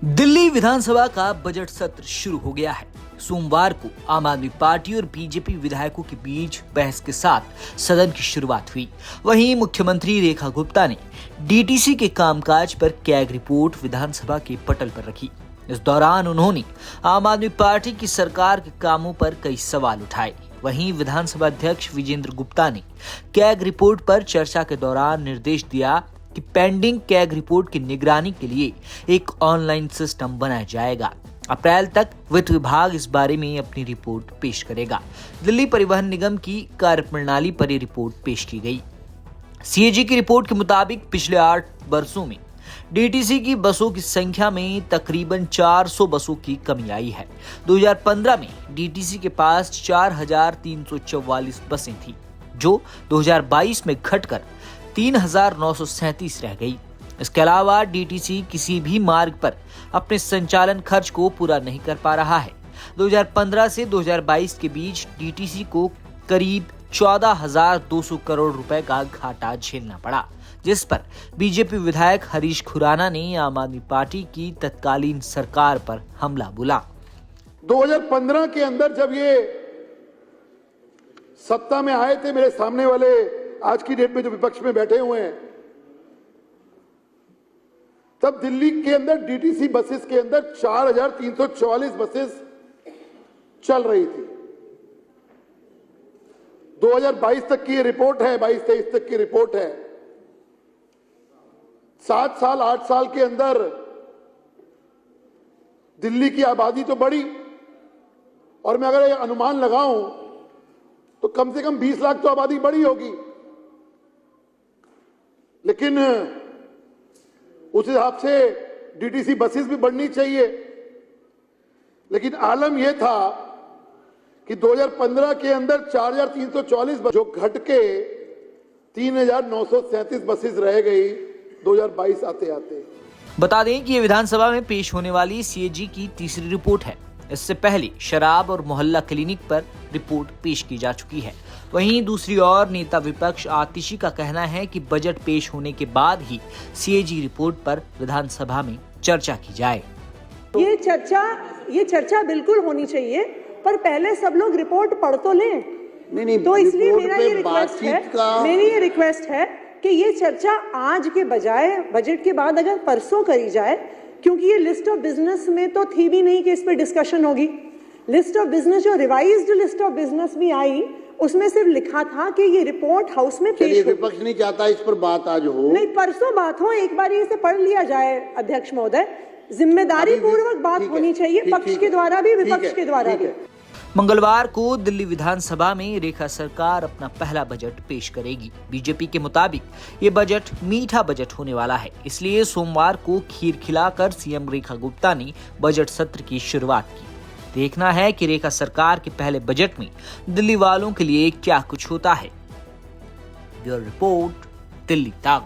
दिल्ली विधानसभा का बजट सत्र शुरू हो गया है। सोमवार को आम आदमी पार्टी और बीजेपी विधायकों के बीच बहस के साथ सदन की शुरुआत हुई। वहीं मुख्यमंत्री रेखा गुप्ता ने डीटीसी के कामकाज पर कैग रिपोर्ट विधानसभा के पटल पर रखी। इस दौरान उन्होंने आम आदमी पार्टी की सरकार के कामों पर कई सवाल उठाए। वहीं विधानसभा अध्यक्ष विजेंद्र गुप्ता ने कैग रिपोर्ट पर चर्चा के दौरान निर्देश दिया कि पेंडिंग कैग रिपोर्ट की निगरानी के लिए एक ऑनलाइन सिस्टम बनाया जाएगा। अप्रैल तक वित्त विभाग इस बारे में अपनी रिपोर्ट पेश करेगा। दिल्ली परिवहन निगम की कार्यप्रणाली पर यह रिपोर्ट पेश की गई। सीएजी की रिपोर्ट के मुताबिक पिछले 8 वर्षों में डीटीसी की बसों की संख्या में तकरीबन 400 बसों की कमी आई है। 2015 में डीटीसी के पास 4,344 बसें थी, जो 2022 में घटकर 3,937 रह गई। इसके अलावा डीटीसी किसी भी मार्ग पर अपने संचालन खर्च को पूरा नहीं कर पा रहा है। 2015 से 2022 के बीच डीटीसी को करीब 14,200 करोड़ रुपए का घाटा झेलना पड़ा, जिस पर बीजेपी विधायक हरीश खुराना ने आम आदमी पार्टी की तत्कालीन सरकार पर हमला बोला। 2015 के अंदर जब ये सत्ता में आए थे, मेरे सामने वाले आज की डेट में जो विपक्ष में बैठे हुए हैं, तब दिल्ली के अंदर डीटीसी बसेस के अंदर 4,344 बसेस चल रही थी। 2022 तक की ये रिपोर्ट है, 22-23 तक की रिपोर्ट है। 7 साल 8 साल के अंदर दिल्ली की आबादी तो बढ़ी, और मैं अगर ये अनुमान लगाऊं तो कम से कम 20 लाख तो आबादी बढ़ी होगी, लेकिन उस हिसाब से डीटीसी बसेस भी बढ़नी चाहिए। लेकिन आलम यह था कि 2015 के अंदर 4,344 जो घट के 3,937 बसेस रह गई 2022 आते आते। बता दें कि ये विधानसभा में पेश होने वाली सीएजी की तीसरी रिपोर्ट है। इससे पहले शराब और मोहल्ला क्लिनिक पर रिपोर्ट पेश की जा चुकी है। वहीं दूसरी ओर नेता विपक्ष आतिशी का कहना है कि बजट पेश होने के बाद ही सीएजी रिपोर्ट पर विधानसभा में चर्चा की जाए। ये चर्चा बिल्कुल होनी चाहिए, पर पहले सब लोग रिपोर्ट पढ़ तो लें। नहीं, तो इसलिए मेरी ये रिक्वेस्ट है कि ये चर्चा आज के बजाय बजट के बाद अगर परसों करी जाए, क्योंकि ये लिस्ट ऑफ बिजनेस में तो थी भी नहीं कि इस पर डिस्कशन होगी। लिस्ट ऑफ बिजनेस जो रिवाइज्ड लिस्ट ऑफ बिजनेस भी आई, उसमें सिर्फ लिखा था कि ये रिपोर्ट हाउस में पेश हो। विपक्ष नहीं चाहता इस पर बात आज हो, नहीं परसों बात हो, एक बार इसे पढ़ लिया जाए। अध्यक्ष महोदय, जिम्मेदारी पूर्वक बात होनी चाहिए, पक्ष के द्वारा भी विपक्ष के द्वारा भी। मंगलवार को दिल्ली विधानसभा में रेखा सरकार अपना पहला बजट पेश करेगी। बीजेपी के मुताबिक ये बजट मीठा बजट होने वाला है, इसलिए सोमवार को खीर खिलाकर सीएम रेखा गुप्ता ने बजट सत्र की शुरुआत की। देखना है कि रेखा सरकार के पहले बजट में दिल्ली वालों के लिए क्या कुछ होता है। ब्यूरो रिपोर्ट, दिल्ली तक।